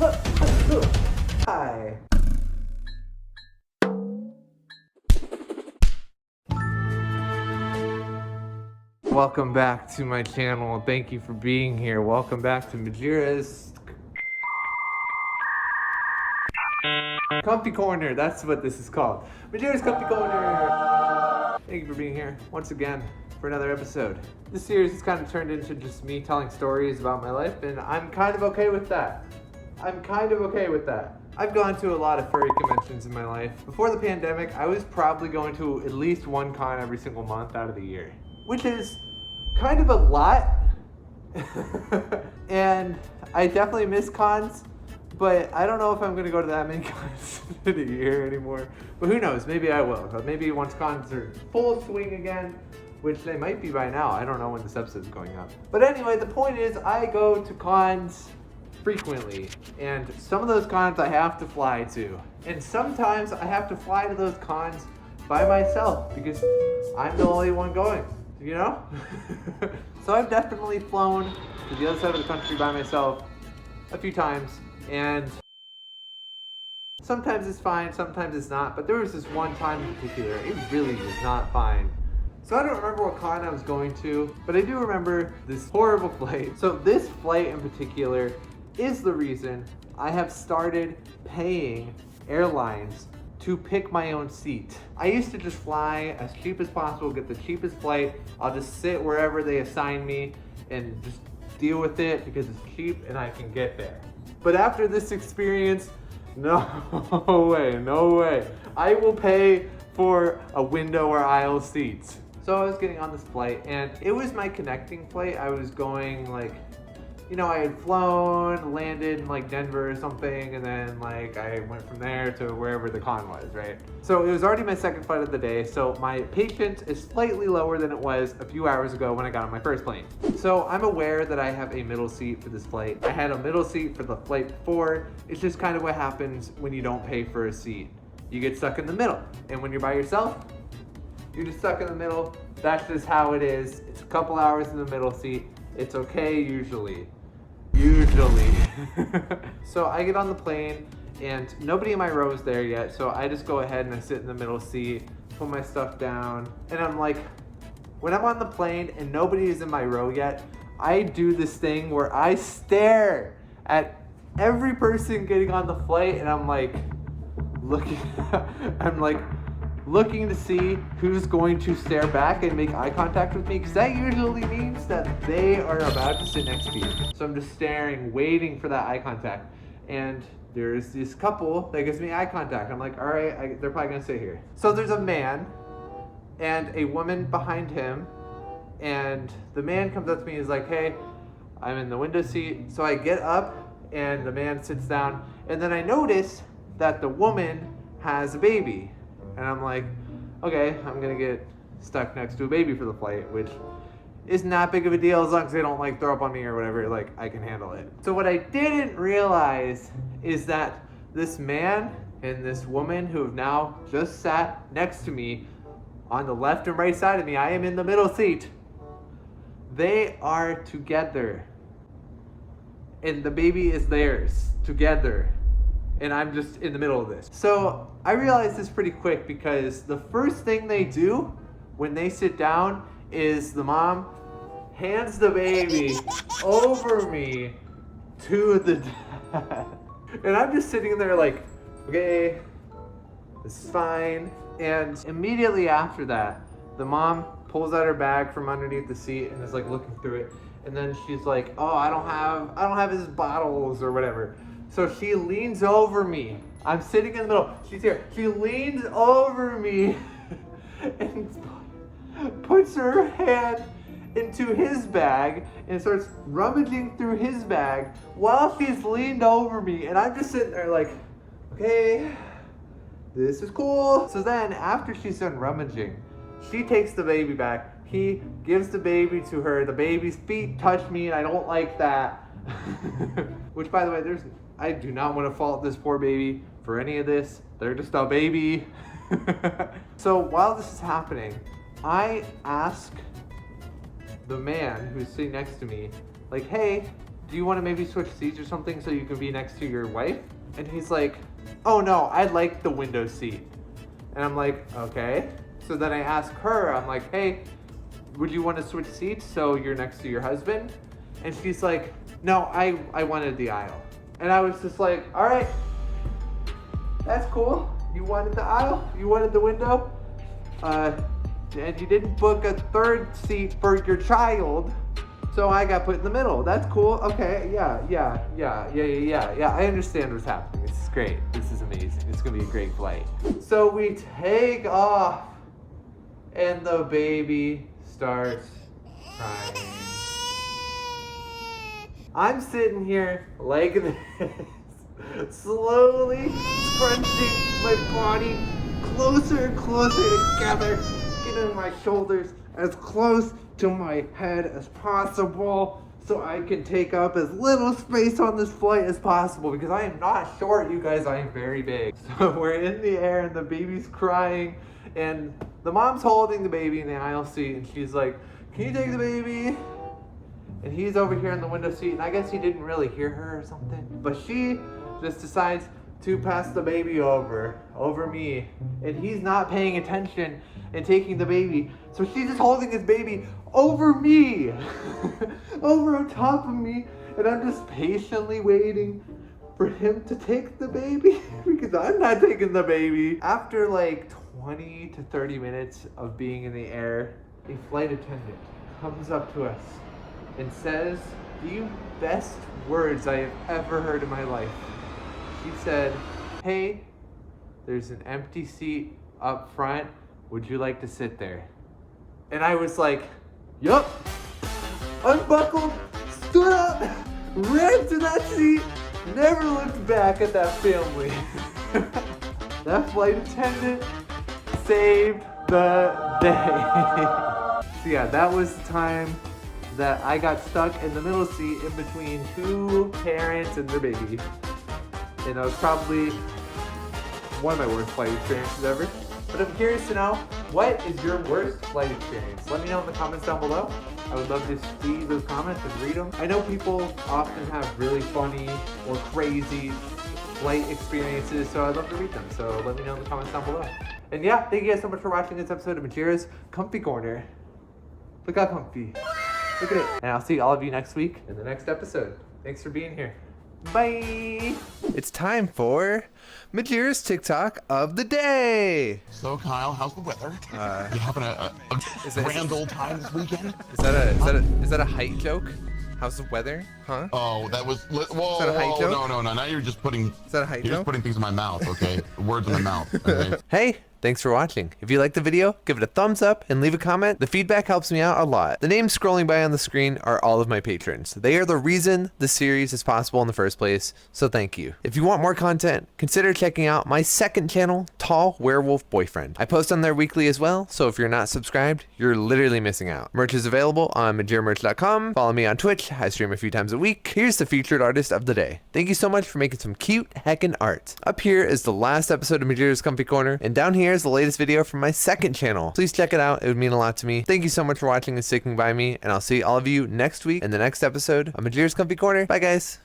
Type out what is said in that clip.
Hi. Welcome back to my channel. Thank you for being here. Welcome back to Majira's Comfy Corner. That's what this is called. Majira's Comfy Corner. Thank you for being here once again for another episode. This series has kind of turned into just me telling stories about my life, and I'm kind of okay with that. I've gone to a lot of furry conventions in my life. Before the pandemic, I was probably going to at least one con every single month out of the year, which is kind of a lot. And I definitely miss cons, but I don't know if I'm gonna go to that many cons in a year anymore. But who knows, maybe I will. But maybe once cons are full swing again, which they might be by now. I don't know when this episode is going up. But anyway, the point is I go to cons frequently, and some of those cons I have to fly to, and sometimes I have to fly to those cons by myself because I'm the only one going, you know? So I've definitely flown to the other side of the country by myself a few times, and sometimes it's fine, sometimes it's not, but there was this one time in particular, it really was not fine. So I don't remember what con I was going to, but I do remember this horrible flight. So this flight in particular is the reason I have started paying airlines to pick my own seat. I used to just fly as cheap as possible, get the cheapest flight. I'll just sit wherever they assign me and just deal with it because it's cheap and I can get there. But after this experience, no way. I will pay for a window or aisle seat. So I was getting on this flight, and it was my connecting flight. I was going like, you know, I had flown, landed in like Denver or something, and then like I went from there to wherever the con was, right? So it was already my second flight of the day, so my patience is slightly lower than it was a few hours ago when I got on my first plane. So I'm aware that I have a middle seat for this flight. I had a middle seat for the flight before. It's just kind of what happens when you don't pay for a seat. You get stuck in the middle, and when you're by yourself, you're just stuck in the middle. That's just how it is. It's a couple hours in the middle seat. It's okay usually. So I get on the plane and nobody in my row is there yet. So I just go ahead and I sit in the middle seat, put my stuff down. And I'm like, when I'm on the plane and nobody is in my row yet, I do this thing where I stare at every person getting on the flight, and I'm like, looking to see who's going to stare back and make eye contact with me, because that usually means that they are about to sit next to you. So I'm just staring, waiting for that eye contact. And there's this couple that gives me eye contact. I'm like, all right, they're probably gonna sit here. So there's a man and a woman behind him, and the man comes up to me and is like, hey, I'm in the window seat. So I get up and the man sits down, and then I notice that the woman has a baby. And I'm like, okay, I'm gonna get stuck next to a baby for the flight, which isn't that big of a deal as long as they don't like throw up on me or whatever, like I can handle it. So what I didn't realize is that this man and this woman who have now just sat next to me on the left and right side of me, I am in the middle seat, they are together. And the baby is theirs together. And I'm just in the middle of this. So I realized this pretty quick because the first thing they do when they sit down is the mom hands the baby over me to the dad. And I'm just sitting there like, okay, this is fine. And immediately after that, the mom pulls out her bag from underneath the seat and is like looking through it. And then she's like, oh, I don't have his bottles or whatever. So she leans over me. I'm sitting in the middle. She's here. She leans over me and puts her hand into his bag and starts rummaging through his bag while she's leaned over me. And I'm just sitting there like, okay, this is cool. So then after she's done rummaging, she takes the baby back. He gives the baby to her. The baby's feet touch me, and I don't like that. Which, by the way, I do not want to fault this poor baby for any of this. They're just a baby. So while this is happening, I ask the man who's sitting next to me, like, hey, do you want to maybe switch seats or something so you can be next to your wife? And he's like, oh no, I like the window seat. And I'm like, okay. So then I ask her, I'm like, hey, would you want to switch seats so you're next to your husband? And she's like, no, I wanted the aisle. And I was just like, all right, that's cool. You wanted the aisle, you wanted the window, and you didn't book a third seat for your child, so I got put in the middle. That's cool. Okay, yeah. I understand what's happening. This is great. This is amazing. It's gonna be a great flight. So we take off, and the baby starts crying. I'm sitting here like this, slowly scrunching my body closer and closer together, getting my shoulders as close to my head as possible so I can take up as little space on this flight as possible, because I am not short, you guys, I am very big. So we're in the air and the baby's crying and the mom's holding the baby in the aisle seat and she's like, can you take the baby? And he's over here in the window seat, and I guess he didn't really hear her or something. But she just decides to pass the baby over me. And he's not paying attention and taking the baby. So she's just holding his baby over me, over on top of me. And I'm just patiently waiting for him to take the baby because I'm not taking the baby. After like 20 to 30 minutes of being in the air, a flight attendant comes up to us and says the best words I have ever heard in my life. She said, hey, there's an empty seat up front. Would you like to sit there? And I was like, yup. Unbuckled, stood up, ran to that seat, never looked back at that family. That flight attendant saved the day. So yeah, that was the time that I got stuck in the middle seat in between two parents and their baby. And it was probably one of my worst flight experiences ever. But I'm curious to know, what is your worst flight experience? Let me know in the comments down below. I would love to see those comments and read them. I know people often have really funny or crazy flight experiences, so I'd love to read them. So let me know in the comments down below. And yeah, thank you guys so much for watching this episode of Majira's Comfy Corner. Look how comfy. Look at it. And I'll see all of you next week in the next episode. Thanks for being here. Bye. It's time for Majira's TikTok of the day. So Kyle, how's the weather? You having a grand old time this weekend? Is that a height joke? How's the weather? Huh? Oh, that was whoa. Is that a height joke? No. Now you're just putting. Is that a height joke? You're just putting things in my mouth. Okay, words in my mouth. Okay? Hey. Thanks for watching. If you liked the video, give it a thumbs up and leave a comment. The feedback helps me out a lot. The names scrolling by on the screen are all of my patrons. They are the reason the series is possible in the first place, so thank you. If you want more content, consider checking out my second channel, Tall Werewolf Boyfriend. I post on there weekly as well, so if you're not subscribed, you're literally missing out. Merch is available on majiramerch.com. Follow me on Twitch. I stream a few times a week. Here's the featured artist of the day. Thank you so much for making some cute heckin' art. Up here is the last episode of Majira's Comfy Corner, and down here is the latest video from my second channel. Please check it out. It would mean a lot to me. Thank you so much for watching and sticking by me, and I'll see all of you next week in the next episode of Majira's Comfy Corner. Bye guys.